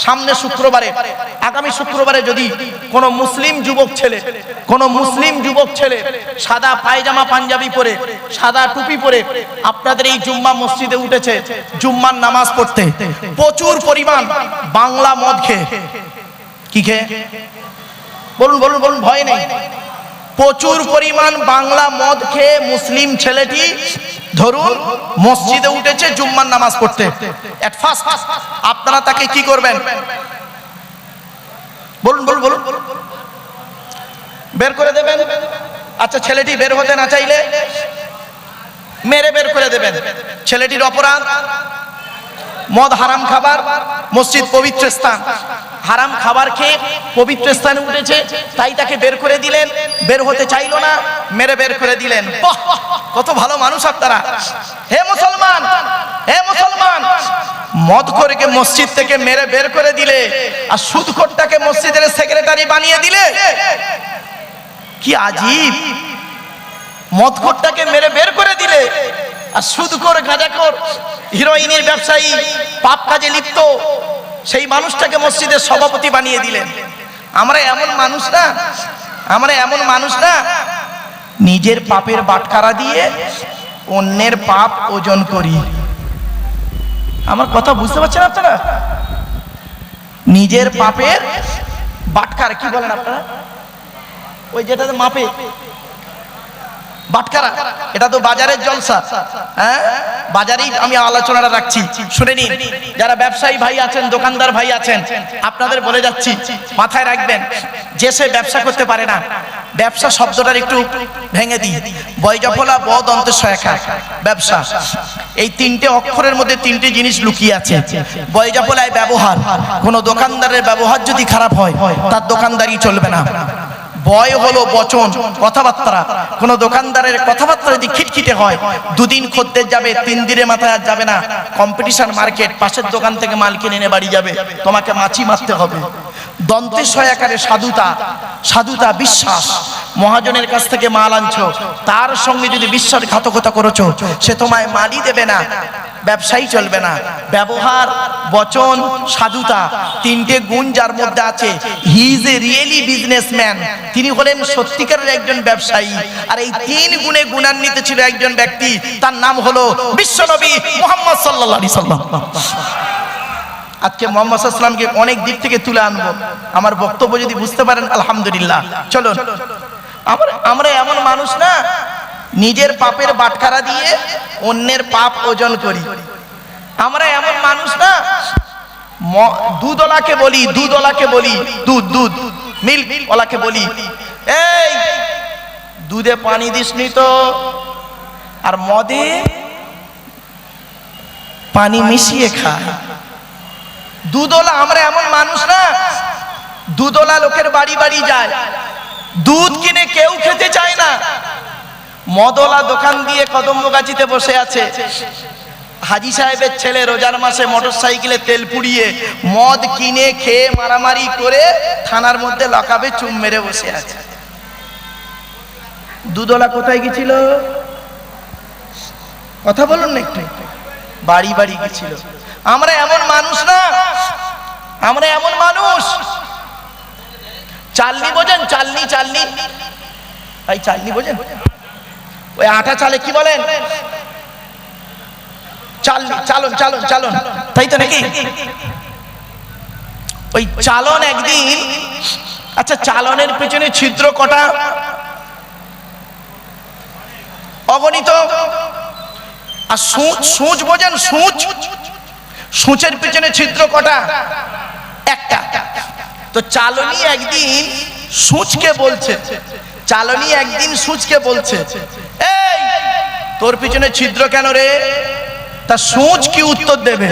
সামনে শুক্রবারে, আগামী শুক্রবারে যদি কোনো মুসলিম যুবক ছেলে সাদা পায়জামা পাঞ্জাবি পরে, সাদা টুপি পরে আপনাদের এই জুম্মা মসজিদে উঠেছে জুম্মার নামাজ পড়তে, প্রচুর পরিমাণ বাংলা মদ খেয়ে, কি খেয়ে বলুন বলুন বলুন, ভয় নেই, প্রচুর পরিমাণ বাংলা মদ খেয়ে মুসলিম ছেলেটি ধরুন মসজিদে উঠেছে জুম্মার নামাজ পড়তে, এট ফার্স্ট আপনারা তাকে কি করবেন বলুন বলুন বলুন, বের করে দেবেন? আচ্ছা, ছেলেটি বের হতে না চাইলে মেরে বের করে দেবেন। ছেলেটির অপরাধ, মদ হারাম খাবার, মসজিদ পবিত্র স্থান, হারাম খাবার খেয়ে পবিত্র স্থানে উঠেছে, তাই তাকে বের করে দিলেন। বের হতে চাইলো না, মেরে বের করে দিলেন। কত ভালো মানুষ আপনারা! হে মুসলমান, হে মুসলমান, মদখোরকে মসজিদ থেকে মেরে বের করে দিলে আর সুদখোরটাকে মসজিদের সেক্রেটারি বানিয়ে দিলে, কি আজীব! মদখোরটাকে মেরে বের করে দিলে আর সুদখোর, গাঁজাখোর, হিরোইনের ব্যবসায়ী, পাপ কাজে লিপ্ত সেই মানুষটাকে মসজিদের সভাপতি বানিয়ে দিলেন। আমরা এমন মানুষ না নিজের পাপের বাটখারা দিয়ে অন্যের পাপ ওজন করি। আমার কথা বুঝতে পারছেন আপনারা? নিজের পাপের বাটখারা, কি বলেন আপনারা? ওই যেটাতে মাপে বাটখারা, এটা তো বাজারের জলসা। হ্যাঁ, বাজারেই আমি আলোচনাটা রাখছি, শুনে নিন। যারা ব্যবসায়ী ভাই আছেন, দোকানদার ভাই আছেন, আপনাদের বলে যাচ্ছি, মাথায় রাখবেন, যে সে ব্যবসা করতে পারে না, ব্যবসা শব্দটার একটু ভেঙে দিই, বয়জফলা ব দন্তেশ্বয়াকার, ব্যবসা, এই তিনটে অক্ষরের মধ্যে তিনটে জিনিস লুকিয়ে আছে। বয়জফলায় ব্যবহার, কোন দোকানদারের ব্যবহার যদি খারাপ হয় তার দোকানদারি চলবে না। বয় হলো বচন, কথাবার্তা, কোন দোকানদারের কথাবার্তা যদি খিটখিটে হয়, দুদিন খদ্দের যাবে, 3 দিনের মাথায় আর যাবে না। কম্পিটিশন মার্কেট, পাশের দোকান থেকে মাল কিনে এনে বাড়ি যাবে, তোমাকে মাছি মারতে হবে। দন্তেশ্বয়াকারে সাধুতা, সাধুতা বিশ্বাস, মহাজনের কাছ থেকে মাল আনছো, তার সঙ্গে যদি বিশ্বাসঘাতকতা করেছো, সে তোমায় মালই দেবে না, ব্যবসায়ী চলবে না। ব্যবহার, বচন, সাধুতা, তিনটে গুণ যার মধ্যে আছে, he is a really businessman, তিনি হলেন সত্যিকারের একজন ব্যবসায়ী। আর এই 3 গুণে গুণান্বিত ছিল একজন ব্যক্তি, তার নাম হলো বিশ্বনবী মুহাম্মদ সাল্লাল্লাহু আলাইহি সাল্লাম। আজকে মুহাম্মদ সাল্লাল্লাহু আলাইহি সাল্লামকে অনেক দিক থেকে তুলে আনবো, আমার বক্তব্য যদি বুঝতে পারেন আলহামদুলিল্লাহ। চলুন, আমরা এমন মানুষ না নিজের পাপের বাটখারা দিয়ে অন্যের পাপ ওজন করি। আমরা এমন মানুষ না দুধওয়ালাকে বলি, দুধ মিল্ক ওয়ালাকে বলি, এই দুধে পানি দিসনি তো, আর মদে পানি মিশিয়ে খায়। দুধওয়ালা, আমরা এমন মানুষ না দুধওয়ালা লোকের বাড়ি বাড়ি যায়, দুধ কিনে কেউ খেতে চায় না। মদওয়ালা দোকান দিয়ে কদমগাছিতে বসে আছে, হাজি সাহেবের ছেলে রোজার মাসে মোটর সাইকেলে তেল পুড়িয়ে মদ কিনে খেয়ে মারামারি করে থানার মধ্যে লকাবে চুম মেরে বসে আছে। দুধওয়ালা কোথায় গেছিল? কথা বলুন না একটু। বাড়ি বাড়ি গেছিল। আমরা এমন মানুষ না, আমরা এমন মানুষ। চালনি বোঝেন? চালনি, ভাই চালনি বোঝেন? ওই আটা চালে কি বলেন? চালন, তাই তো নাকি? ওই চালন একদিন, আচ্ছা চালনের পেছনে ছিদ্র কটা? অগণিত। আর সূচ বোঝেন? সূচের পেছনে ছিদ্র কটা? একটা। তো চালনি একদিন সূচকে বলছে, এই তোর পিছনে ছিদ্র কেন রে? তা সূচ কি উত্তর দেবে?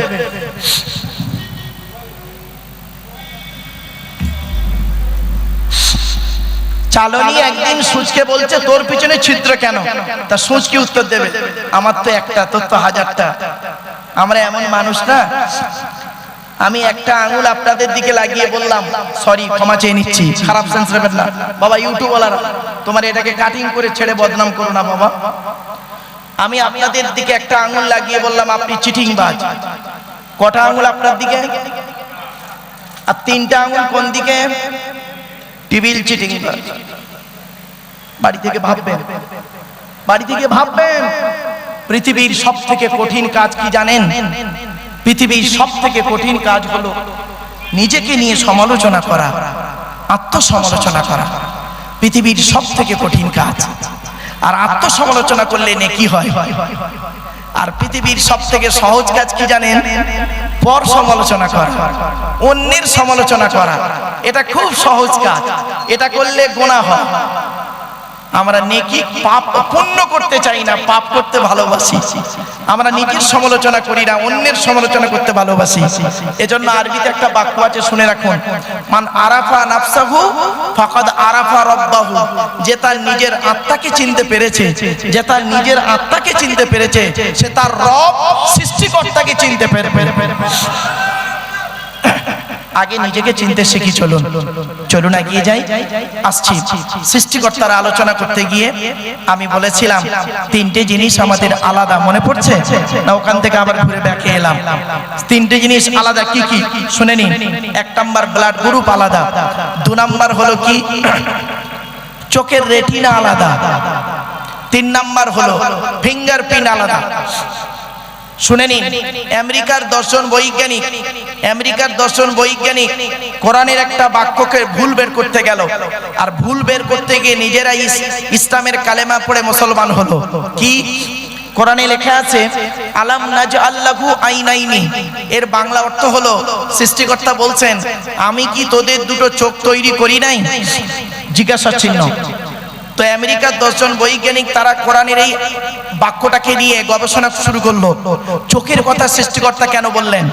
চালনি একদিন সূচকে বলছে তোর পিছনে ছিদ্র কেন? তা সূচ কি উত্তর দেবে? আমার তো একটা, তোর তো হাজারটা। আমরা এমন মানুষ না। আমি একটা আঙুল আপনাদের দিকে লাগিয়ে বললাম, সরি, ক্ষমা চেয়ে নিচ্ছি, খারাপ সেন্স নেবেন না বাবা। ইউটিউবওয়ালারা, তোমার এটাকে কাটিং করে ছেড়ে বদনাম করো না বাবা। আমি আপনাদের দিকে একটা আঙুল লাগিয়ে বললাম আপনি চিটিংবাজ। কটা আঙুল আপনার দিকে? আর 3টা আঙুল কোন দিকে? Table cheating. বাড়ি থেকে ভাববেন, বাড়ি থেকে ভাববেন পৃথিবীর সবথেকে কঠিন কাজ কি জানেন? পৃথিবীর সবথেকে কঠিন কাজ হলো নিজেকে নিয়ে সমালোচনা করা, আত্মসমালোচনা করা। পৃথিবীর সবথেকে কঠিন কাজ। আর আত্মসমালোচনা করলে নেকি হয়। আর পৃথিবীর সবথেকে সহজ কাজ কি জানেন? পর সমালোচনা করা, অন্যের সমালোচনা করা। এটা খুব সহজ কাজ, এটা করলে গুনাহ হয়। আমরা নেকি পাপ পূর্ণ করতে চাই না, পাপ করতে ভালোবাসি। আমরা নিজের সমালোচনা করি না, অন্যের সমালোচনা করতে ভালোবাসি। এজন্য আরবিতে একটা বাক্য আছে, শুনে রাখুন। মান আরাফা নাফসাহু ফাকাদ আরাফা রাব্বাহু। যে তার নিজের আত্মাকে চিনতে পেরেছে, যে তার নিজের আত্মাকে চিনতে পেরেছে, সে তার রব সৃষ্টিকর্তাকে চিনতে পেরেছে। আগে নিজেকে চিনতে শিখি। চলুন এগিয়ে যাই। আসছি সৃষ্টিকর্তার আলোচনা করতে গিয়ে আমি বলেছিলাম 3টে জিনিস আমাদের আলাদা। মনে পড়ছে না? ওখান থেকে আবার ঘুরে ব্যাকে এলাম। 3টে জিনিস আলাদা কি কি শুনে নিন। 1 নাম্বার ব্লাড গ্রুপ আলাদা। 2 নাম্বার হলো কি? চোখের রেটিনা আলাদা। 3 নাম্বার হলো ফিঙ্গারপ্রিন্ট আলাদা। শুনে নিন। আমেরিকার দর্শন বৈজ্ঞানিক কোরআনের একটা বাক্যকে ভুল বের করতে গেল, আর ভুল বের করতে গিয়ে নিজেরাই ইসলামের কালেমা পড়ে মুসলমান হলো। কি? কোরআনে লেখা আছে আলাম নাজআল লাহু আইনাইনি। এর বাংলা অর্থ হলো, সৃষ্টিকর্তা বলছেন আমি কি তোদের দুটো চোখ তৈরি করি নাই? জিজ্ঞাসা চিহ্ন। তো আমেরিকার 10 জন বৈজ্ঞানিক তারা কোরআনের এই বাক্যটাকে নিয়ে গবেষণা শুরু করলো, চোখের কথা সৃষ্টিকর্তা কেন বললেন।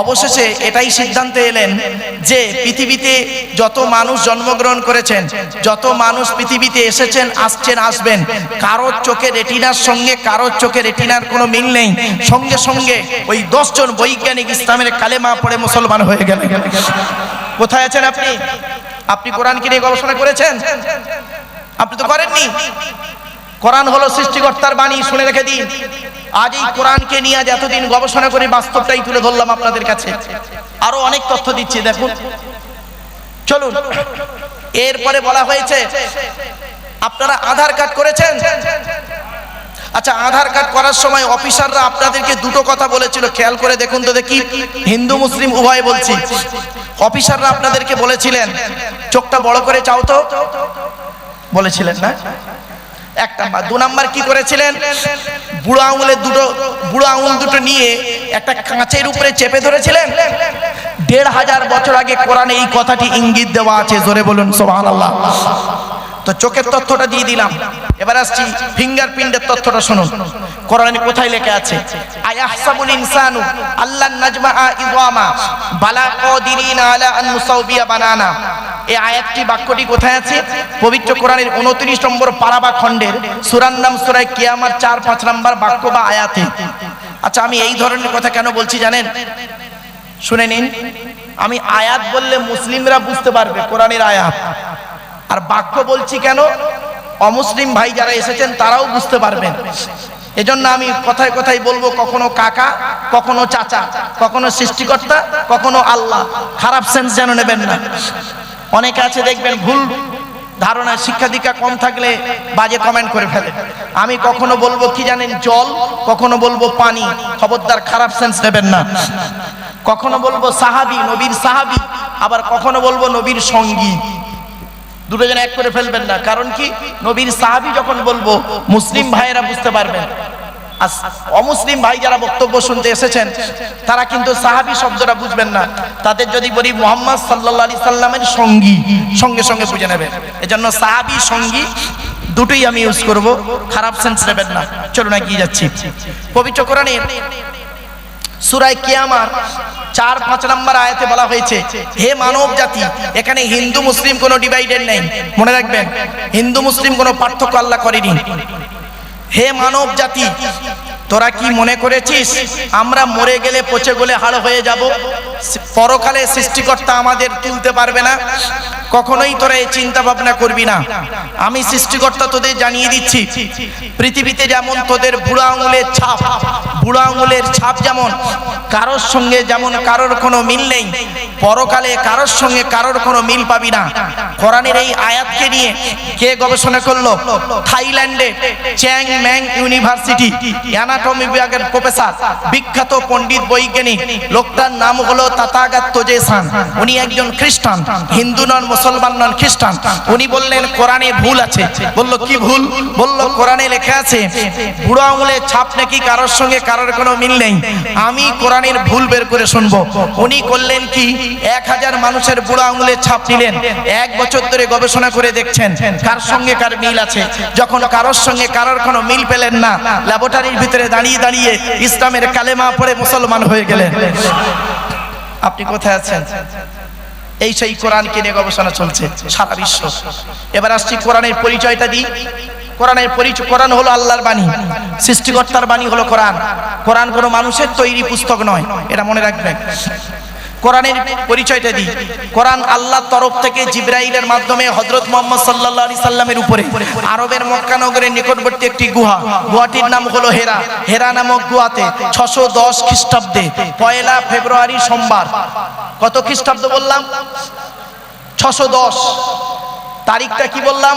অবশেষে এটাই সিদ্ধান্তে এলেন যে পৃথিবীতে যত মানুষ জন্মগ্রহণ করেছেন, যত মানুষ পৃথিবীতে এসেছেন, আসছেন, আসবেন, কারোর চোখের রেটিনার সঙ্গে কারোর চোখের রেটিনার কোনো মিল নেই। সঙ্গে সঙ্গে ওই 10 জন বৈজ্ঞানিক ইসলামের কালেমা পড়ে মুসলমান হয়ে গেলেন। কোথায় আছেন আপনি? আপনি কোরআনকে নিয়ে গবেষণা করেছেন? আপনি তো করেননি। কোরআন হলো সৃষ্টিকর্তার বাণী, শুনে রেখে দিন। আজ এই কোরআনকে নিয়ে আজ এতদিন গবেষণা করে বাস্তবটাই তুলে ধরলাম আপনাদের কাছে। আরো অনেক তথ্য দিচ্ছি, দেখুন। চলুন। এরপরে বলা হয়েছে আপনারা আধার কার্ড করেছেন? আচ্ছা, আধার কার্ড করার সময় অফিসাররা আপনাদেরকে দুটো কথা বলেছিল, খেয়াল করে দেখুন তো দেখি। হিন্দু মুসলিম উভয় বলছি। অফিসাররা আপনাদেরকে বলেছিলেন চোখটা বড় করে চাও তো, বলেছিলেন না? 1 নাম্বার। 2 নাম্বার কি করেছিলেন? বুড়ো আঙুল দুটো নিয়ে একটা কাঁচের উপরে চেপে ধরেছিলেন। 1500 বছর আগে কোরআনে এই কথাটি ইঙ্গিত দেওয়া আছে। জোরে বলুন সুবহানাল্লাহ। তো চোখের তথ্যটা দিয়ে দিলাম। এবার আসছি ফিঙ্গারপ্রিন্টের তথ্যটা শুনুন। কোরআনে কোথায় লেখা আছে? আয়াহসাবুল ইনসানু আল্লান নাজমাআ ইযামা বালা কাদিরিনা আলা আন নুসাউবিয়া বানানা। এই আয়াতটি, বাক্যটি কোথায় আছে? পবিত্র কোরআনের 29 নম্বর পারা বা খণ্ডের সূরার নাম সূরা কিয়ামত 4-5 নম্বর বাক্য বা আয়াতে। আচ্ছা, আমি এই ধরনের কথা কেন বলছি জানেন? শুনে নিন। আমি আয়াত বললে মুসলিমরা বুঝতে পারবে কোরআনের আয়াত, আর বাক্য বলছি কেন? অমুসলিম ভাই যারা এসেছেন তারাও বুঝতে পারবেন। এজন্য আমি কথায় কথায় বলবো, কখনো কাকা, কখনো চাচা, কখনো সৃষ্টিকর্তা, কখনো আল্লাহ। খারাপ সেন্স যেন নেবেন না। অনেকে আছে দেখবেন ভুল ধারণা, শিক্ষা দীক্ষা কম থাকলে বাজে কমেন্ট করে ফেলে। আমি কখনো বলবো কি জানেন? জল, কখনো বলবো পানি। খবরদার খারাপ সেন্স নেবেন না। কখনো বলবো সাহাবী, নবীর সাহাবী, আবার কখনো বলবো নবীর সঙ্গী। দুটো জন এক করে ফেলবেন না। কারণ কি? নবীর সাহাবী যখন বলবো মুসলিম ভাইয়েরা বুঝতে পারবেন, আর অমুসলিম ভাই যারা বক্তব্য শুনতে এসেছেন তারা কিন্তু সাহাবী শব্দটা বুঝবেন না। তাদের যদি বলি মুহাম্মদ সাল্লাল্লাহু আলাইহি সাল্লামের সঙ্গী, সঙ্গে সঙ্গে বুঝে নেবেন। এজন্য সাহাবী, সঙ্গী দুটোই আমি ইউজ করব, খারাপ সেন্স নেবেন না। চলুন এগিয়ে যাচ্ছি। পবিত্র কোরআনের সূরা কিয়ামত 4-5 নম্বর আয়াতে বলা হয়েছে, হে মানব জাতি, এখানে হিন্দু মুসলিম কোনো ডিভাইডেড নেই। মনে রাখবেন, হিন্দু মুসলিম কোনো পার্থক্য আল্লাহ করেনি। হে মানব জাতি, তোরা কি মনে করেছিস আমরা মরে গেলে পচে গলে হাড় হয়ে যাব? পরকালে সৃষ্টিকর্তা আমাদের তুলতে পারবে না? কখনোই তোরা এই চিন্তা ভাবনা করবি না। আমি সৃষ্টিকর্তা তোদের জানিয়ে দিচ্ছি, পৃথিবীতে যেমন তোদের বুড়ো আঙুলের ছাপ যেমন কারোর সঙ্গে যেমন কারোর কোনো মিল নেই, পরকালে কারোর সঙ্গে কারোর কোনো মিল পাবি না। কোরআনের এই আয়াতকে নিয়ে কে গবেষণা করলো? থাইল্যান্ডে চ্যাং ম্যাং ইউনিভার্সিটি অ্যানাটমি বিভাগের প্রফেসর, বিখ্যাত পণ্ডিত বৈজ্ঞানিক, লোকটার নাম হলো তাথাগত তোজে-সান। উনি একজন খ্রিস্টান, হিন্দু নন, মুসলমান নন, খ্রিস্টান। উনি বললেন কোরআনে ভুল আছে। বলল কি ভুল? বলল কোরআনে লেখা আছে বুড়ো আঙুলের ছাপ নাকি কারোর সঙ্গে কারোর কোনো মিল নেই। আমি কোরআনের ভুল বের করে শুনবো। উনি করলেন কি, 1000 মানুষের বুড়ো আঙুলের ছাপ নিলেন, 1 বছর ধরে গবেষণা করে দেখছেন কার সঙ্গে কার মিল আছে। যখন কারোর সঙ্গে কারোর কোনো মিল পেলেন না, ল্যাবরেটরির ভিতরে দাঁড়িয়ে দাঁড়িয়ে ইসলামের কালেমা পড়ে মুসলমান হয়ে গেলেন। আপনি কোথায় আছেন? এই সেই কোরআনকে নিয়ে গবেষণা চলছে সারা বিশ্ব। এবার আসছি কোরআনের পরিচয়টা দিই। কোরআনের পরিচয়, কোরআন হলো আল্লাহর বাণী, সৃষ্টিকর্তার বাণী হলো কোরআন। কোরআন কোনো মানুষের তৈরি পুস্তক নয়, এটা মনে রাখবেন। কোরআনের পরিচয়টা দিই। কোরআন আল্লাহর তরফ থেকে জিবরাইলের মাধ্যমে হযরত মুহাম্মদ সাল্লাল্লাহু আলাইহি সাল্লামের উপরে আরবের মক্কা নগরের নিকটবর্তী একটি গুহাটির নাম হলো হেরা। হেরা নামক গুহাতে 610 খ্রিস্টাব্দে 1 ফেব্রুয়ারি সোমবার, কত খ্রিস্টাব্দ বললাম? 610। তারিখটা কি বললাম?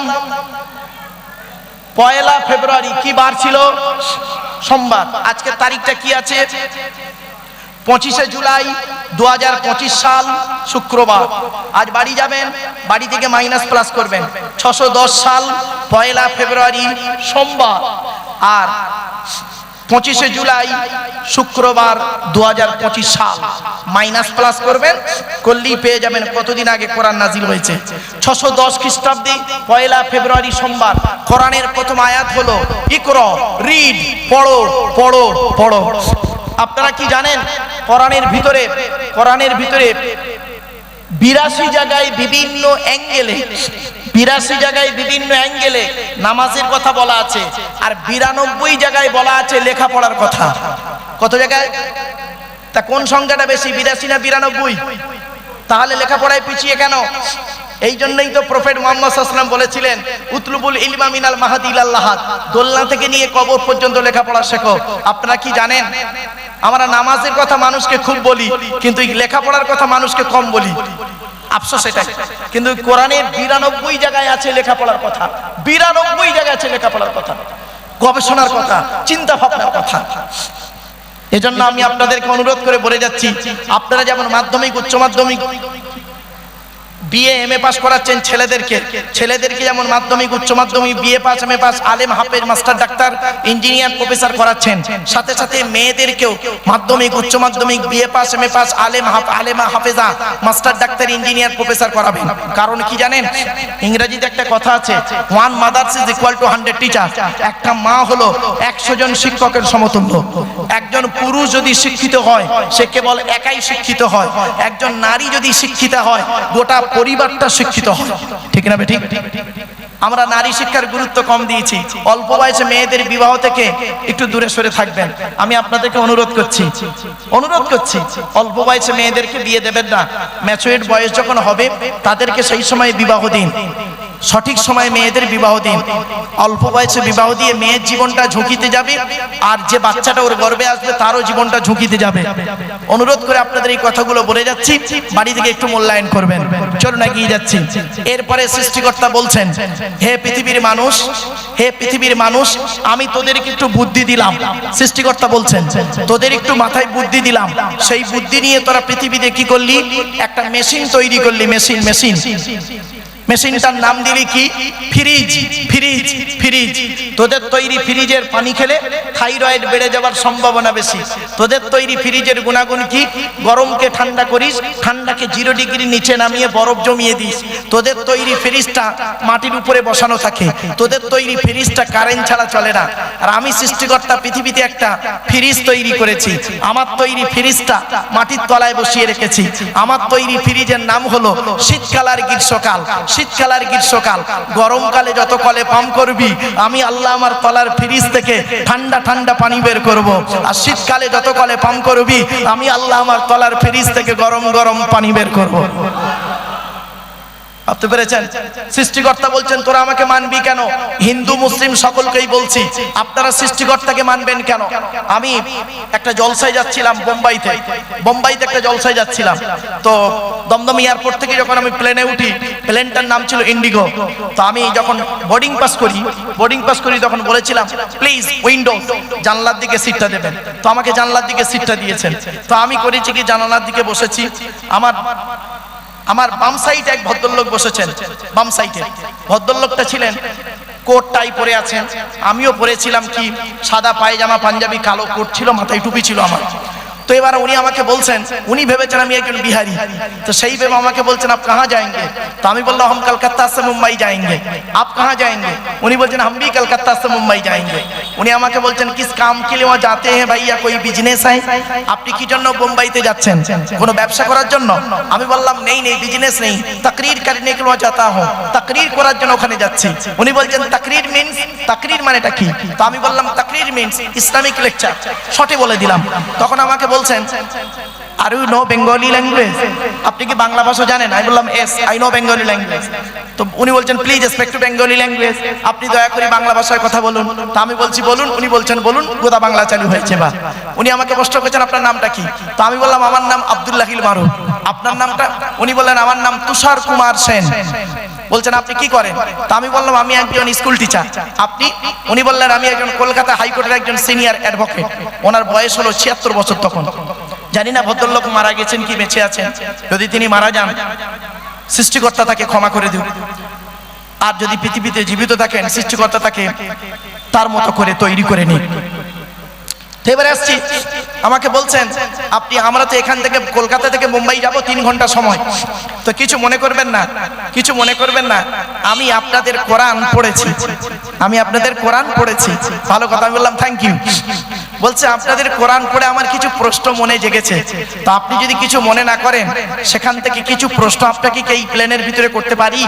1 ফেব্রুয়ারি। কি বার ছিল? সোমবার। আজকে তারিখটা কি আছে? 25 জুলাই 2025 সাল, শুক্রবার। আজ বাড়ি যাবেন, বাড়ি থেকে মাইনাস প্লাস করবেন। 610 সাল 1 ফেব্রুয়ারি সোমবার, আর 25 জুলাই শুক্রবার 2025 সাল। মাইনাস প্লাস করবেন, করলেই পেয়ে যাবেন কতদিন আগে কোরআন নাজিল হয়েছে। 610 খ্রিস্টাব্দে 1 ফেব্রুয়ারি সোমবার। কোরআনের প্রথম আয়াত হলো ইকরা, রিড, পড়ো পড়ো পড়ো। আপনারা কি জানেন কোরআনের ভিতরে 82 জায়গায় বিভিন্ন অ্যাঙ্গেলে নামাজের কথা বলা আছে, আর 92 জায়গায় বলা আছে লেখাপড়ার কথা। কত জায়গায়? তা কোন সংখ্যাটা বেশি, 82 না 92? তাহলে লেখাপড়ায় পিছিয়ে কেন? এই জন্যই তো প্রফেট মুহাম্মদ সাল্লাল্লাহু আলাইহি ওয়াসাল্লাম বলেছিলেন উতলুবুল ইলমা মিনাল মাহাদি ইলাল লাহাদ, দোলনা থেকে নিয়ে কবর পর্যন্ত লেখাপড়া শেখো। আপনারা কি জানেন আমরা নামাজের কথা মানুষকে খুব বলি, কিন্তু লেখাপড়ার কথা মানুষকে কম বলি। আফসোস এটাই। কিন্তু কোরআনের 92 জায়গায় আছে লেখাপড়ার কথা, 92 জায়গায় আছে লেখাপড়ার কথা, গবেষণার কথা, চিন্তা ভাবনার কথা। এজন্য আমি আপনাদেরকে অনুরোধ করে বলে যাচ্ছি, আপনারা যেমন মাধ্যমিক, উচ্চ মাধ্যমিক, বিএ, এমএ পাস করাচ্ছেন ছেলেদেরকে যেমন মাধ্যমিক, উচ্চ মাধ্যমিক, বিএ পাস, এমএ পাস, আলেম, হাফেজ, মাস্টার, ডাক্তার, ইঞ্জিনিয়ার, প্রফেসর করাচ্ছেন, সাথে সাথে মেয়েদেরকেও মাধ্যমিক, উচ্চ মাধ্যমিক, BA pass, MA pass, আলেমা, হাফেজা, master, doctor, engineer, professor করাবেন। কারণ কি জানেন? ইংরেজিতে একটা কথা আছে, 1 mother's is equal to 100 teacher. একটা মা হলো 100 জন শিক্ষকের সমতুল্য। একজন পুরুষ যদি শিক্ষিত হয় সে কেবল একাই শিক্ষিত হয়, একজন নারী যদি শিক্ষিত হয় গোটা পরিবারটা শিক্ষিত হয়। ঠিক না ঠিক? আমরা নারী শিক্ষার গুরুত্ব কম দিয়েছি। অল্প বয়সে মেয়েদের বিবাহ থেকে একটু দূরে সরে থাকবেন। আমি আপনাদেরকে অনুরোধ করছি, অল্প বয়সে মেয়েদেরকে বিয়ে দেবেন না। ম্যাচুরেট বয়স যখন হবে তাদেরকে সেই সময় বিবাহ দিন, সঠিক সময়ে মেয়েদের বিবাহ দিন। অল্প বয়সে বিবাহ দিয়ে মেয়ের জীবনটা ঝুঁকিতে যাবে, আর যে বাচ্চাটা ওর গর্ভে আসবে তারও জীবনটা ঝুঁকিতে যাবে। অনুরোধ করে আপনাদের এই কথাগুলো বলে যাচ্ছি, বাড়ি থেকে একটু মূল্যায়ন করবেন। চলুন এগিয়ে যাচ্ছি। এরপরে সৃষ্টিকর্তা বলছেন, হে পৃথিবীর মানুষ, আমি তোদেরকে একটু বুদ্ধি দিলাম। সৃষ্টিকর্তা বলছেন তোদের একটু মাথায় বুদ্ধি দিলাম, সেই বুদ্ধি নিয়ে তোরা পৃথিবীতে কি করলি? একটা মেশিন তৈরি করলি। মেশিনটার নাম দিলি কি? ফ্রিজ। তোদের তৈরি ফ্রিজের পানি খেলে থাইরয়েড বেড়ে যাওয়ার সম্ভাবনা বেশি। তোদের তৈরি ফ্রিজের গুণাগুণ কি? গরমকে ঠান্ডা করিস, ঠান্ডাকে 0 ডিগ্রি নিচে নামিয়ে বরফ জমিয়ে দিস। তোদের তৈরি ফ্রিজটা মাটির উপরে বসানো থাকে, তোদের তৈরি ফ্রিজটা কারেন্ট ছাড়া চলে না। আর আমি সৃষ্টিকর্তা পৃথিবীতে একটা ফ্রিজ তৈরি করেছি। আমার তৈরি ফ্রিজটা মাটির তলায় বসিয়ে রেখেছি। আমার তৈরি ফ্রিজের নাম হলো শীতকাল আর গ্রীষ্মকাল। গরমকালে যত কলে পাম্প করবি, আমি আল্লাহ আমার তলার ফ্রিজ থেকে ঠান্ডা ঠান্ডা পানি বের করব। আর শীতকালে যত কলে পাম্প করবি, আমি আল্লাহ আমার তলার ফ্রিজ থেকে গরম গরম পানি বের করব। ভাবতে পেরেছেন? সৃষ্টিকর্তা বলছেন তোরা আমাকে মানবি কেন? হিন্দু মুসলিম সকলকেই বলছি আপনারা সৃষ্টিকর্তাকে মানবেন কেন? আমি একটা জলসায় যাচ্ছিলাম বোম্বাইতে একটা জলসায় যাচ্ছিলাম। তো দমদম এয়ারপোর্ট থেকে যখন আমি প্লেনে উঠি, প্লেনটার নাম ছিল ইন্ডিগো। তো আমি যখন বোর্ডিং পাস করি তখন বলেছিলাম প্লিজ উইন্ডো, জানলার দিকে সিটটা দেবেন। তো আমাকে জানলার দিকে সিটটা দিয়েছেন। তো আমি করেছি কি, জানালার দিকে বসেছি। আমার বাম সাইডে এক ভদ্রলোক বসেছেন। বাম সাইডে ভদ্রলোকটা ছিলেন কোট টাই পরে আছেন, আমিও পরেছিলাম কি সাদা পায়জামা পাঞ্জাবি, কালো কোট ছিল, মাথায় টুপি ছিল আমার। তো এবার উনি আমাকে বলছেন, উনি ভেবেছেন আমি একজন বিহারি, তো সেই ভেবে আমাকে বলছেন আপ কাহা যাएंगे? তো আমি বললাম हम कलकत्ता से मुंबई जाएंगे। आप कहाँ जाएंगे? উনি বলছেন हम भी कलकत्ता से मुंबई जाएंगे। উনি আমাকে বলছেন किस काम के लिए वहाँ जाते हैं भैया, कोई बिजनेस है? আপনি কি জন্য বোম্বাইতে যাচ্ছেন, কোনো ব্যবসা করার জন্য? আমি বললাম নেই বিজনেস নেই, तकरीर करने के लिए जाता हूँ, तकरीर করার জন্য ওখানে যাচ্ছি। উনি বলছেন तकरीर मींस, तकरीर মানেটা কি? তো আমি বললাম तकरीर मींस ইসলামিক লেকচার, শর্টে বলে দিলাম। তখন আমাকে বলছেন are you know Bengali language, আপনি কি বাংলা ভাষা জানেন? আমি বললাম yes I know Bengali language. তো উনি বলছেন please speak to Bengali language, আপনি দয়া করে বাংলা ভাষায় কথা বলুন। তো আমি বলছি বলুন। উনি বলছেন বলুন, গোদা বাংলা চালু হয়েছে। বা উনি আমাকে প্রশ্ন করেছেন আপনার নামটা কি? তো আমি বললাম আমার নাম আব্দুল্লাহিল মারুফ। আপনার নামটা? উনি বললেন আমার নাম তুষার কুমার সেন। বলছেন আপনি কি করেন? তা আমি বললাম আমি একজন স্কুল টিচার। আপনি? উনি বললেন আমি একজন কলকাতা হাইকোর্টের একজন সিনিয়র অ্যাডভোকেট। ওনার বয়স হলো 76 বছর তখন। জানি না ভদ্রলোক মারা গেছেন কি বেঁচে আছেন। যদি তিনি মারা যান, সৃষ্টিকর্তা তাকে ক্ষমা করে দিন। আর যদি পৃথিবীতে জীবিত থাকেন, সৃষ্টিকর্তা তাকে তার মতো করে তৈরি করে নিন। এবারে আসছি, আমাকে বলছেন আপনি, আমরা তো এখান থেকে কলকাতা থেকে মুম্বাই যাব 3 ঘন্টা সময়। তো কিছু মনে করবেন না, আমি আপনাদের কোরআন পড়েছি। ভালো কথা। আমি বললাম থ্যাংক ইউ। বলছে আপনাদের কোরআন পড়ে আমার কিছু প্রশ্ন মনে জেগেছে, তো আপনি যদি কিছু মনে না করেন, সেখান থেকে কিছু প্রশ্ন আপনাকে এই প্লেনের ভিতরে করতে পারি?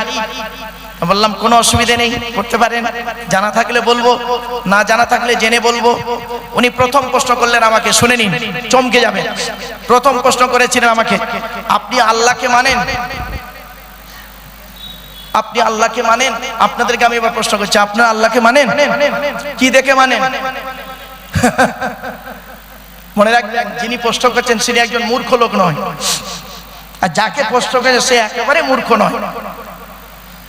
বললাম কোনো অসুবিধা নেই, করতে পারেন, জানা থাকলে বলবো, না জানা থাকলে জেনে বলবো। উনি প্রথম প্রশ্ন করলেন আমাকে, শুনে নিন, চমকে যাবেন। প্রথম প্রশ্ন করেছিলেন আমাকে, আপনি আল্লাহকে মানেন? আপনি আল্লাহকে মানেন? আপনাদেরকে আমি এবার প্রশ্ন করছি, আপনারা আল্লাহকে মানেন? কি দেখে মানেন? মনে রাখবেন, যিনি প্রশ্ন করছেন তিনি একজন মূর্খ লোক নয়, আর যাকে প্রশ্ন করেছে সে একেবারে মূর্খ নয়।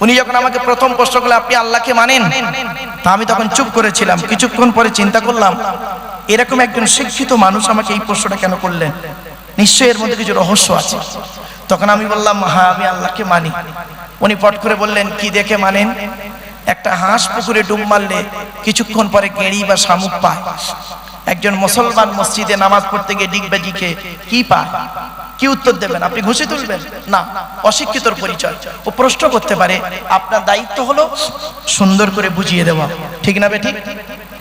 উনি যখন আমাকে প্রথম প্রশ্ন করলেন আপনি আল্লাহকে মানেন, তা আমি তখন চুপ করেছিলাম। কিছুক্ষণ পরে চিন্তা করলাম এরকম একজন শিক্ষিত মানুষ আমাকে এই প্রশ্নটা কেন করলেন, নিশ্চয়ই এর মধ্যে কিছু রহস্য আছে। তখন আমি বললাম হ্যাঁ আমি আল্লাহকে মানি। উনি পট করে বললেন কি দেখে মানেন? একটা হাঁস পুকুরে ডুব মারলে কিছুক্ষণ পরে গেঁড়ি বা শামুক পায়। একজন মুসলমান মসজিদে নামাজ পড়তে গিয়ে ডিগবাজিকে কি পায়? কি উত্তর দেবেন? আপনি ঘুষি তুলবেন না, অশিক্ষিতর পরিচয়। ও প্রশ্ন করতে পারে, আপনার দায়িত্ব হলো সুন্দর করে বুঝিয়ে দেওয়া, ঠিক না বেঠিক?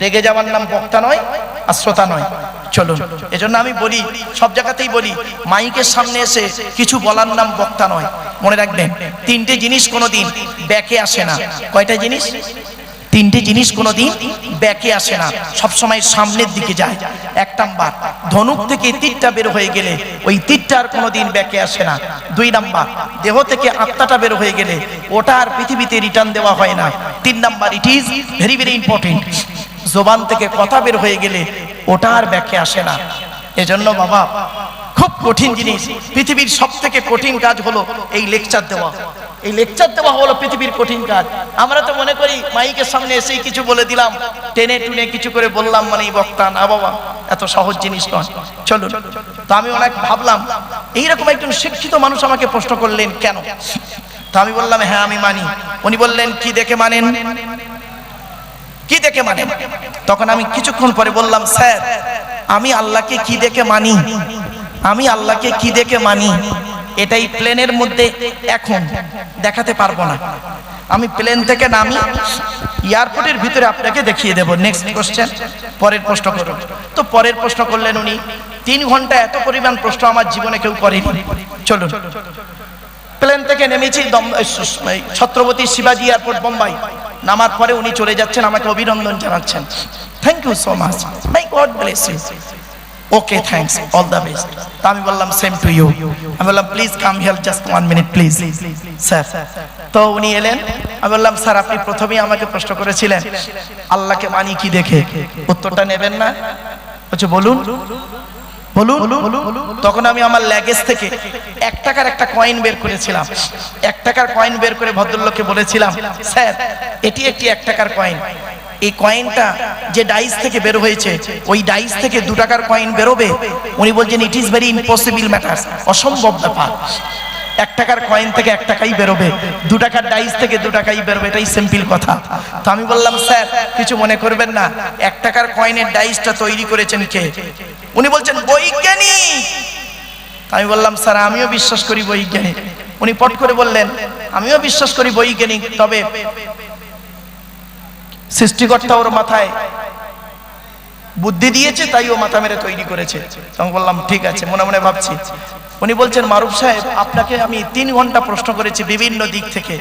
রেগে যাওয়ার নাম বক্তা নয়, আর শ্রোতা নয়। চলুন, এজন্য আমি বলি, সব জায়গাতেই বলি, মাইকের সামনে এসে কিছু বলার নাম বক্তা নয়। মনে রাখবেন 3টে জিনিস কোনোদিন ব্যাকে আসে না। কয়টা জিনিস? 3টে জিনিস কোনোদিন ব্যাকে আসে না, সবসময় সামনের দিকে যায়। 1 নাম্বার, ধনুক থেকে তীরটা বের হয়ে গেলে ওই তীরটা আর কোনোদিন ব্যাকে আসে না। 2 নাম্বার, দেহ থেকে আত্মাটা বের হয়ে গেলে ওটা আর পৃথিবীতে রিটার্ন দেওয়া হয় না। 3 number, it is very very important, জবান থেকে কথা বের হয়ে গেলে ওটা আর ব্যাকে আসে না। এজন্য বাবা খুব কঠিন জিনিস, পৃথিবীর সবথেকে কঠিন কাজ হলো এই লেকচার দেওয়া। এই লেকচার দেওয়া হলো পৃথিবীর কঠিন কাজ। আমরা তো মনে করি মাইকের সামনে এসেই কিছু বলে দিলাম, টেনে টুনে কিছু করে বললাম মানে বক্তা। না বাবা, এত সহজ জিনিস নয়। চলুন, তো আমি অনেক ভাবলাম এইরকম একজন শিক্ষিত মানুষ আমাকে প্রশ্ন করলেন কেন? তো আমি বললাম হ্যাঁ আমি মানি। উনি বললেন কি দেখে মানেন? কি দেখে মানেন? তখন আমি কিছুক্ষণ পরে বললাম স্যার আমি আল্লাহকে কি দেখে মানি, আমি আল্লাহকে কি দেখে মানি এটাই প্লেনের মধ্যে এখন দেখাতে পারবো না। আমি প্লেন থেকে নামি এয়ারপোর্টের ভিতরে আপনাকে দেখিয়ে দেবো। নেক্সট কোশ্চেন, পরের প্রশ্ন করুন। তো পরের প্রশ্ন করলেন উনি। 3 ঘন্টা এত পরিমাণ প্রশ্ন আমার জীবনে কেউ করেনি। চলুন, প্লেন থেকে নেমেছি ছত্রপতি শিবাজি এয়ারপোর্ট বোম্বাই। নামার পরে উনি চলে যাচ্ছেন, আমাকে অভিনন্দন জানাচ্ছেন। Thank you so much, my god bless you. Okay thanks, all the best. তো আমি বললাম সেম টু ইউ। আমি বললাম please come here just 1 minute please sir. তো উনি এলেন। আমি বললাম স্যার আপনি প্রথমেই আমাকে প্রশ্ন করেছিলেন আল্লাহকে মানি কি দেখে, উত্তরটা নেবেন না? বলছে বলুন বলুন। তখন আমি আমার ল্যাগেজ থেকে 1 টাকার একটা কয়েন বের করেছিলাম। 1 টাকার কয়েন বের করে ভদ্রলোককে বলেছিলাম স্যার এটি একটি 1 টাকার কয়েন, এই কয়েনটা যে ডাইস থেকে বের হয়েছে ওই ডাইস থেকে 2 টাকার কয়েন বেরোবে? উনি বলছেন it is very impossible matter, অসম্ভব ব্যাপার। 1 টাকার কয়েন থেকে 1 টাকাই বেরোবে, 2 টাকার ডাইস থেকে 2 টাকাই বেরোবে, এটাই সিম্পল কথা। তো আমি বললাম স্যার কিছু মনে করবেন না, 1 টাকার কয়েনের ডাইসটা তৈরি করেছেন কে? উনি বলছেন বৈজ্ঞানিক। আমি বললাম স্যার আমিও বিশ্বাস করি বৈজ্ঞানিক। উনি পট করে বললেন আমিও বিশ্বাস করি বৈজ্ঞানিক, তবে সৃষ্টিকর্তা ওর মাথায় বুদ্ধি দিয়েছে তাই ও মাথা মেরে তৈরি করেছে। আমি বললাম ঠিক আছে, মনে মনে ভাবছি। উনি বলছেন মারুফ সাহেব আপনাকে আমি 3 ঘন্টা প্রশ্ন করেছি বিভিন্ন দিক থেকে,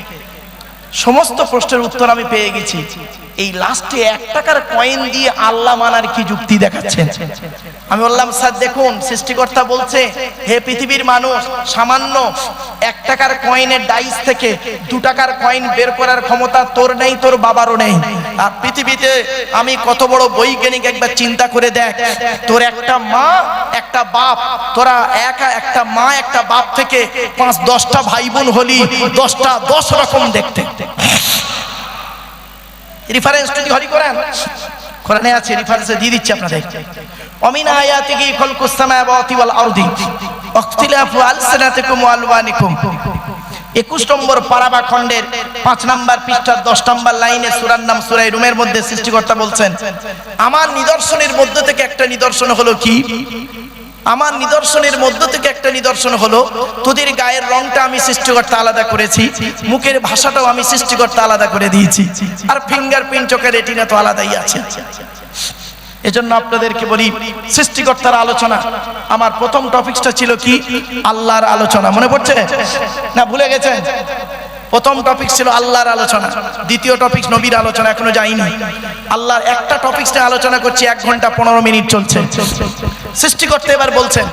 সমস্ত প্রশ্নের উত্তর আমি পেয়ে গেছি, এই লাস্টে 1 টাকার কয়েন দিয়ে আল্লাহ মানার কি যুক্তি দেখাচ্ছেন? আমি বললাম স্যার দেখুন সৃষ্টিকর্তা বলছে হে পৃথিবীর মানুষ, সামান্য 1 টাকার কয়েনের ডাইস থেকে 2 টাকার কয়েন বের করার ক্ষমতা তোর নেই, তোর বাবারও নেই। আর পৃথিবীতে আমি কত বড় বৈজ্ঞানিক একবার চিন্তা করে দেখ, তোর একটা মা একটা বাপ, তোরা একটা মা একটা বাপ থেকে 5-10টা ভাই বোন হলি, 10টা 10 রকম দেখতে। রেফারেন্স যদি হরি কোরআনে আছে, রেফারেন্সে দিয়ে দিচ্ছি আপনাদের। অমিন আয়াতিহি খালকুস সামাওয়াতি ওয়াল আরদি ওয়াখতিলাফু আলসিনাতিকুম ওয়া আলওয়ানিকুম। 21 নম্বর পারাবা খণ্ডের 5 নম্বর পৃষ্ঠার 10 নম্বর লাইনে সূরার নাম সূরা রুমের মধ্যে সৃষ্টিকর্তা বলছেন আমার নিদর্শনের মধ্য থেকে একটা নিদর্শন হলো কি? আমার নিদর্শনের মধ্য থেকে একটা নিদর্শন হলো তোদের গায়ের রংটা আমি সৃষ্টিকর্তা আলাদা করেছি, মুখের ভাষাটাও আমি সৃষ্টিকর্তা আলাদা করে দিয়েছি, আর ফিঙ্গারপ্রিন্ট চোখের রেটিনা তো আলাদাই আছে। এজন্য আপনাদেরকে বলি সৃষ্টিকর্তার আলোচনা। আমার প্রথম টপিকটা ছিল কি? আল্লাহর আলোচনা। মনে পড়ছে না ভুলে গেছেন? প্রথম টপিক ছিল আল্লাহর আলোচনা, দ্বিতীয় টপিক নবীর আলোচনা, এখনো যাইনি। আল্লাহর একটা টপিক নিয়ে আলোচনা করছি, 1 ঘন্টা 15 মিনিট চলছে। সৃষ্টিকর্তা এবার বলছেন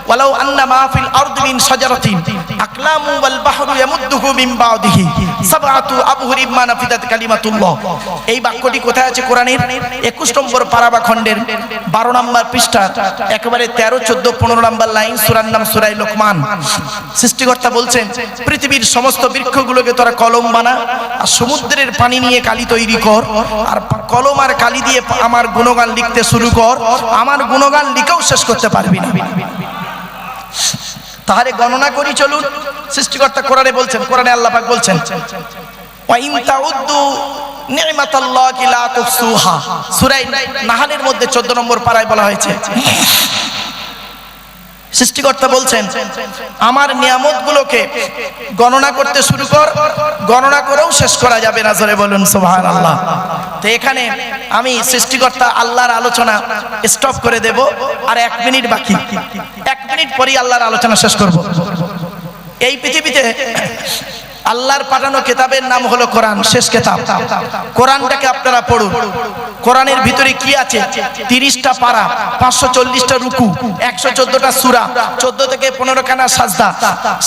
ওয়ালাউ আন্না মা ফিল আরদি মিন শাজারাতিন আকলামু ওয়াল বাহরু ইয়ামুদ্দুহু মিন বাদিহি সাবআতু আবহুরিম মা নাফিদাত কালিমাতুল্লাহ। এই বাক্যটি কোথায় আছে কোরআনের? 21 নম্বর পারাবা খণ্ডের 12 নম্বর পৃষ্ঠা একেবারে 13, 14, 15 নম্বর লাইন, সূরার নাম সূরা লোকমান। সৃষ্টিকর্তা বলছেন পৃথিবীর সমস্ত বৃক্ষগুলোকে তোরা কলম বানা, আর সমুদ্রের পানি নিয়ে কালি তৈরি কর, আর কলম আর কালি দিয়ে আমার গুণগান লিখতে শুরু কর, আমার গুণগান লিখেও শেষ করতে পারবি না। তাহলে গণনা করি চলুন। সৃষ্টিকর্তা কোরআনে বলছেন, কোরআনে আল্লাহ পাক বলছেন ওয়া ইন তাউদ্দু নি'মাতাল্লাহি লা তুহসুহা। সূরা নাহলের মধ্যে 14 নম্বর পারায় বলা হয়েছে। সৃষ্টিকর্তা বলছেন আমার নিয়ামতগুলোকে গণনা করতে শুরু কর, গণনা করেও শেষ করা যাবে না। জোরে বলুন সুবহানাল্লাহ। তো এখানে আমি সৃষ্টিকর্তা আল্লাহর আলোচনা স্টপ করে দেব, আর 1 মিনিট বাকি। 1 মিনিট পরেই আল্লাহর আলোচনা শেষ করব। এই পৃথিবীতে আল্লাহর পাঠানো কিতাবের নাম হলো কোরআন, শেষ কিতাব। কোরআনটাকে আপনারা পড়ুন। কোরআনের ভিতরে কি আছে? 30টা পারা, 540টা রুকু, 114টা সূরা, 14 থেকে 15 খানা সাজদা,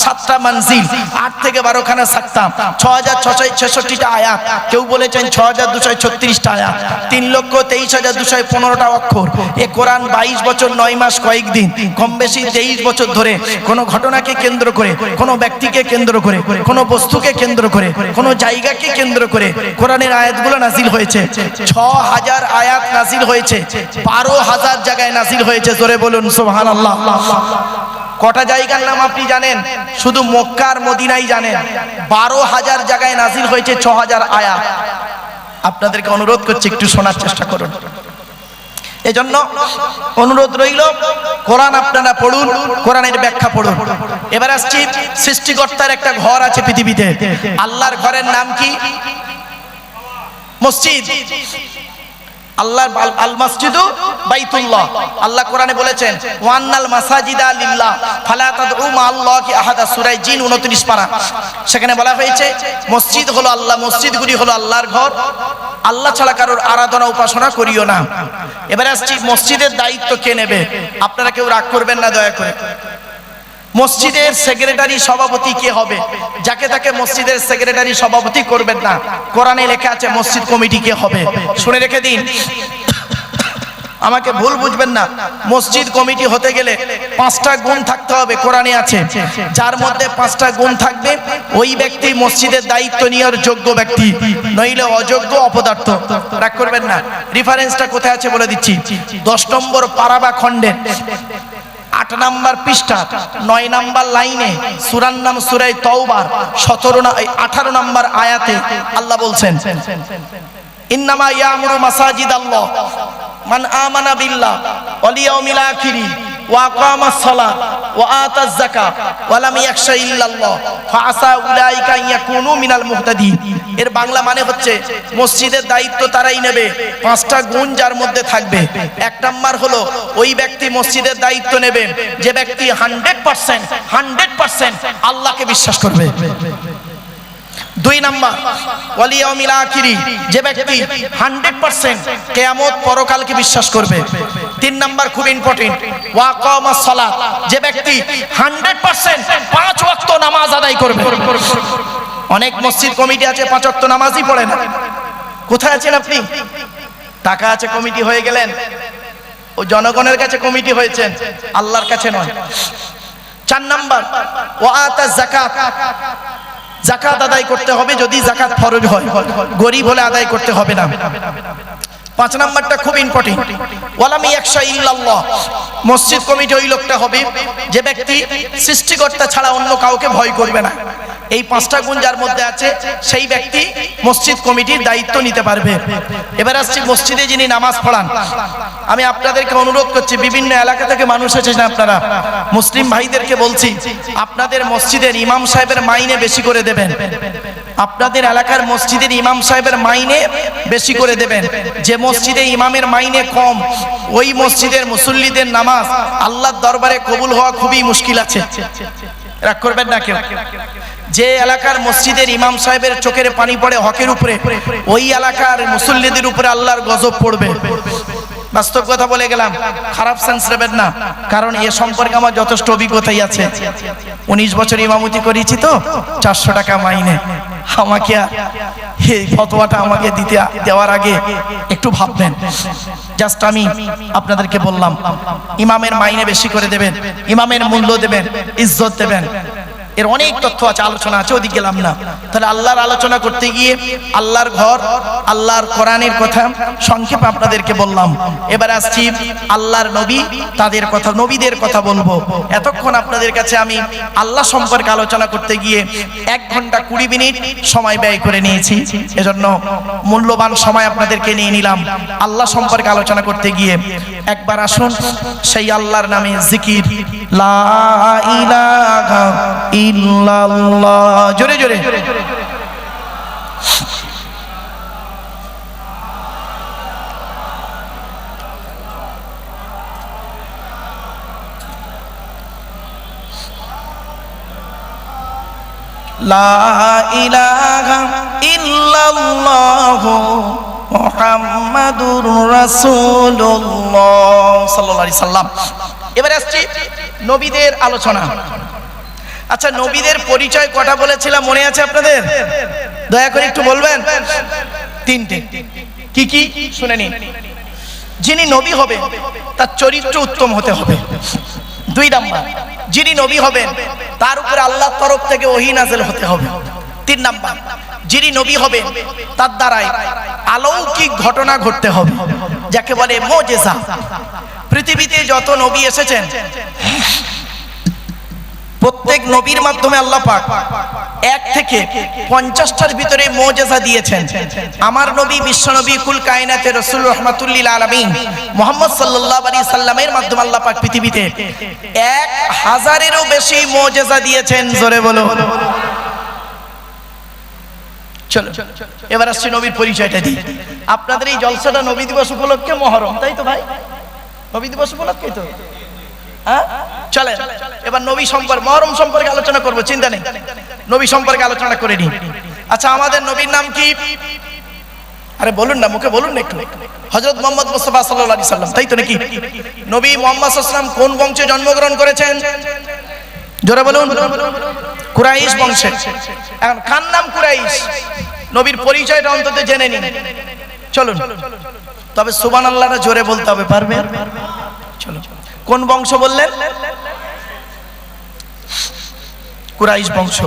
7টা মঞ্জিল, 8 থেকে 12 খানা সাক্তা, 6666টা আয়াত, কেউ বলেছেন 6236টা আয়াত, 3,23,215টা অক্ষর। এই কোরআন 22 বছর 9 মাস কয়েকদিন, কম বেশি 23 বছর ধরে কোন ঘটনাকে কেন্দ্র করে, কোন ব্যক্তিকে কেন্দ্র করে, কোন বস্তুকে কেন্দ্র করে, কোন জায়গাকে কেন্দ্র করে কোরআনের আয়াতগুলো নাজিল হয়েছে। 6000 আয়াত নাজিল হয়েছে, 12,000 জায়গায় নাজিল হয়েছে। জোরে বলুন সুবহানাল্লাহ। কটা জায়গার নাম আপনি জানেন? শুধু মক্কা আর মদিনাই জানেন। 12,000 জায়গায় নাজিল হয়েছে 6000 আয়াত। আপনাদেরকে অনুরোধ করছি একটু শোনার চেষ্টা করুন। এজন্য অনুরোধ রইল কোরআন আপনারা পড়ুন, কোরআনের ব্যাখ্যা পড়ুন। এবার আসছি, সৃষ্টিকর্তার একটা ঘর আছে পৃথিবীতে। আল্লাহর ঘরের নাম কি? মসজিদ। আল্লাহ আল মাসজিদু বাইতুল্লাহ, আল্লাহ কোরআনে বলেছেন ওয়ান্নাল মাসাজিদা লিল্লাহ ফালা তাদউ মা আল্লাহি আহাদা, সূরা জিন 29 পারা। সেখানে বলা হয়েছে মসজিদ হলো আল্লাহ, মসজিদগুলি হলো আল্লাহর ঘর, আল্লাহ ছাড়া কারোর আরাধনা উপাসনা করিও না। এবারে আসছি মসজিদের দায়িত্ব কে নেবে। আপনারা কেউ রাগ করবেন না দয়া করে। মসজিদের সেক্রেটারি সভাপতি কে হবে? যাকে তাকে মসজিদের সেক্রেটারি সভাপতি করবেন না। কোরআনে লেখা আছে মসজিদ কমিটি কে হবে। শুনে রেখে দিন, আমাকে ভুল বুঝবেন না। মসজিদ কমিটি হতে গেলে 5টা গুণ থাকতে হবে, কোরআনে আছে। যার মধ্যে 5টা গুণ থাকবে ওই ব্যক্তি মসজিদের দায়িত্ব নেওয়ার যোগ্য ব্যক্তি, নইলে অযোগ্য অপদার্থ। রাগ করবেন না। রেফারেন্সটা কোথায় আছে বলে দিচ্ছি। 10 নম্বর পারা বা খণ্ডে 8 নম্বর পৃষ্ঠা 9 নম্বর লাইনে সূরার নাম সূরা তাওবার 18 নম্বর আয়াতে আল্লাহ বলছেন ইন্নামা ইয়ামুরু মাসাজিদাল্লাহ মান আমানা বিল্লাহ ওয়াল ইয়াউমিল আখির ওয়া আকামাস সালাত ওয়া আতাজ যাকাত ওয়া লাম ইয়াখশা ইল্লাল্লাহ ফাআসা উলাইকা ইয়াকুনু মিনাল মুহতাদিন। এর বাংলা মানে হচ্ছে মসজিদের দায়িত্ব তারাই নেবে 5টা গুণ যার মধ্যে থাকবে। 1 নাম্বার হলো ওই ব্যক্তি মসজিদের দায়িত্ব নেবে যে ব্যক্তি 100% আল্লাহকে বিশ্বাস করবে। 2 নাম্বার ওয়াল ইয়াউমিল আখির, যে ব্যক্তি 100% কিয়ামত পরকালকে বিশ্বাস করবে। 3 নাম্বার খুব ইম্পর্টেন্ট ওয়া আকামাস সালাত, যে ব্যক্তি 100% 5 ওয়াক্ত নামাজ আদায় করবে। অনেক মসজিদ কমিটি আছে 5 ওয়াক্ত নামাজই পড়ে না। কোথায় আছেন আপনি? টাকা আছে কমিটি হয়ে গেলেন, ও জনগণের কাছে কমিটি হয়েছেন, আল্লাহর কাছে নয়। 4 নাম্বার ওয়া আতাজ যাকাত, যাকাত আদায় করতে হবে যদি যাকাত ফরজ হয়, গরিব হলে আদায় করতে হবে না। 5 নাম্বারটা খুব ইম্পর্টেন্ট ওয়ালাম ইয়াখশা ইল্লাল্লাহ, মসজিদ কমিটি ওই লোকটা হবে যে ব্যক্তি সৃষ্টিকর্তা ছাড়া অন্য কাউকে ভয় করবে না। এই 5টা গুণ যার মধ্যে আছে সেই ব্যক্তি মসজিদ কমিটির দায়িত্ব নিতে পারবে। এবার আসছি মসজিদে যিনি নামাজ পড়ান। আমি আপনাদেরকে অনুরোধ করছি, বিভিন্ন এলাকা থেকে মানুষ এসেছেন, আপনারা মুসলিম ভাইদেরকে বলছি আপনাদের মসজিদের ইমাম সাহেবের মাইনে বেশি করে দেবেন। আপনাদের এলাকার মসজিদের ইমাম সাহেবের মাইনে বেশি করে দেবেন। যে মসজিদে ইমামের মাইনে কম ওই মসজিদের মুসল্লিদের নামাজ আল্লাহর দরবারে কবুল হওয়া খুবই মুশকিল আছে। রাগ করবেন না কেউ। যে এলাকার মসজিদের ইমাম সাহেবের চোখের পানি পড়ে হকের উপরে, ওই এলাকার মুসল্লিদের উপরে আল্লাহর গজব পড়বে। বাস্তব কথা বলে গেলাম, খারাপ সেন্স নেবেন না, কারণ এ সম্পর্কে আমার যথেষ্ট অভিজ্ঞতাই আছে। 19 বছর ইমামতি করেছি তো, 400 টাকা মাইনে। আমাকে এই ফতোয়াটা আমাকে দেওয়ার আগে একটু ভাববেন। জাস্ট আমি আপনাদেরকে বললাম ইমামের মাইনে বেশি করে দেবেন, ইমামের মূল্য দেবেন, ইজ্জত দেবেন। এর অনেক তথ্য আছে, আলোচনা আছে, ওদিকে গেলাম না। তাহলে আল্লাহর আলোচনা করতে গিয়ে আল্লাহর ঘর, আল্লাহর কোরআনের কথা সংক্ষেপে আপনাদেরকে বললাম। এবার আসছি আল্লাহর নবী, তাদের কথা, নবীদের কথা বলবো। এতক্ষণ আপনাদের কাছে আমি আল্লাহ সম্পর্কে আলোচনা করতে গিয়ে 1 ঘন্টা 20 মিনিট সময় ব্যয় করে নিয়েছি। এজন্য মূল্যবান সময় আপনাদেরকে নিয়ে নিলাম আল্লাহ সম্পর্কে আলোচনা করতে গিয়ে। একবার আসুন সেই আল্লাহর নামে জিকির, লা ইলাহা ইল্লাল্লাহ, জোরে জোরে। লা ইলাহা ইল্লাল্লাহ মুহাম্মাদুর রাসূলুল্লাহ সাল্লাল্লাহু আলাইহি সাল্লাম। এবারে আসছি নবীদের আলোচনা। আচ্ছা, নবীদের পরিচয় কটা বলেছিলাম মনে আছে আপনাদের? দয়া করে একটু বলবেন। 3টে। কি কি শুনে নিন। যিনি নবী হবে তার চরিত্র উত্তম হতে হবে। 2 নাম্বার, যিনি নবী হবেন তার উপরে আল্লাহর তরফ থেকে ওহী নাযিল হতে হবে। 3 নাম্বার, যিনি নবী হবেন তার দ্বারাই অলৌকিক ঘটনা ঘটতে হবে, যাকে বলে মুজিজা। পৃথিবীতে যত নবী এসেছেন প্রত্যেক নবীর মাধ্যমে আল্লাহ পাক 1 থেকে 50টার ভিতরে মুজিজা দিয়েছেন। আমার নবী বিশ্ব নবী কুল কায়নাতে রাসূল রাহমাতুল লিল আলামিন মুহাম্মদ সাল্লাল্লাহু আলাইহি সাল্লামের মাধ্যমে আল্লাহ পাক পৃথিবীতে 1000-এরও বেশি মুজিজা দিয়েছেন। জোরে বলো। চলো এবার আসছি নবীর পরিচয়টা দিই। আপনাদের এই জলসাটা নবী দিবস উপলক্ষে, মহরম, তাই তো ভাই? নবী দিবস উপলক্ষে তো, হ্যাঁ? চলে এবার নবী সম্পর্কে, মহরম সম্পর্কে আলোচনা করব, চিন্তা নেই, নবী সম্পর্কে আলোচনা করে নিই। আচ্ছা, আমাদের নবীর নাম কি? আরে বলুন না, মুখে বলুন না একটু। হযরত মুহাম্মদ মুস্তাফা সাল্লাল্লাহু আলাইহি সাল্লাম, তাই তো নাকি? নবী মুহাম্মদ সাল্লাল্লাহু আলাইহি সাল্লাম কোন বংশে জন্মগ্রহণ করেছেন? জোরে বলুন। কুরাইশ বংশে। এখন কার নাম কুরাইশ? নবীর পরিচয়টা অন্তত জেনে নিন। চলুন, তবে সুবহানাল্লাহটা জোরে বলতে হবে, পারবেন? চলো, কোন বংশ বললেন? কুরাইশ বংশ।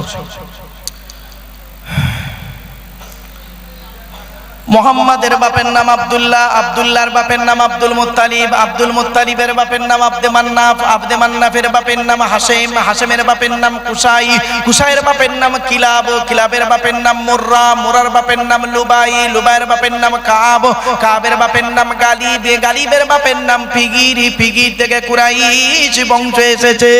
মুহাম্মাদের বাপের নাম আব্দুল্লাহ, আব্দুল্লাহর বাপের নাম আব্দুল মুত্তালিব, আব্দুল মুত্তালিবের বাপের নাম আব্দে মান্নাফ, আব্দে মান্নাফের বাপের নাম হাশেম, হাশেমের বাপের নাম কুসাই, কুসাইয়ের বাপের নাম কিলাব, কিলাবের বাপের নাম মুররা, মুরার বাপের নাম লুবাই, লুবাইয়ের বাপের নাম কাব, কাবের বাপের নাম গালিব, গালিবের বাপের নাম ফিগির, ফিগির থেকে কুরাইশ বংশ এসেছে।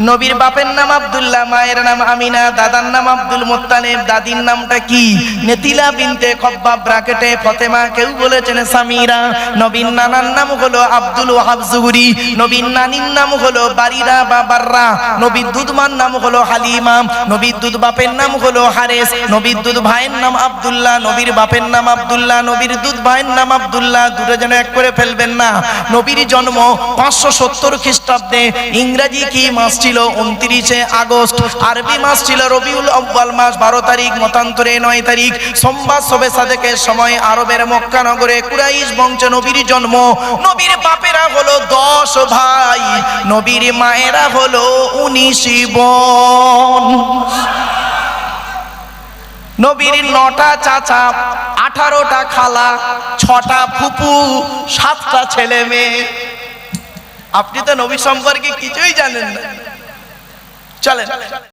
নবীর বাপের নাম আব্দুল্লাহ, মায়ের নাম আমিনা, দাদার নাম আব্দুল মুত্তালিব, দাদির নামটা কি? নেতিলা বিনতে খব্বাব, ব্র্যাকেটে ফতেমা, কেউ বলেছেন সামিরা। নবীর নানার নাম হলো আব্দুল ওয়াহাব জুহরি, নবীর নানির নাম হলো বারিরা বা বাররা, নবীর দুধমার নাম হলো হালিমা, নবীর দুধ বাপের নাম হলো হারেস, নবীর দুধ ভাইয়ের নাম আব্দুল্লাহ, নবীর বাপের নাম আব্দুল্লাহ, নবীর দুধ ভাইয়ের নাম আব্দুল্লাহ, দুটো যেন এক করে ফেলবেন না। নবীর জন্ম 570 খ্রিস্টাব্দে। ইংরেজি কি মাস ছিল? 29 আগস্ট। আরবি মাস ছিল রবিউল আউয়াল মাস, 12 তারিখ, মতান্তরে 9 তারিখ, সোমবার শবে সাদেকের সময় আরবের মক্কা নগরে কুরাইশ বংশে নবীর জন্ম। নবীর বাপেরা হলো 10 ভাই, নবীর মায়েরা হলো 19 বোন। নবীর 9টা চাচা, 18টা খালা, 6টা ফুপু, 7টা ছেলে মেয়ে। আপনি তো নবী সম্পর্কে কিছুই জানেন না। চলেন।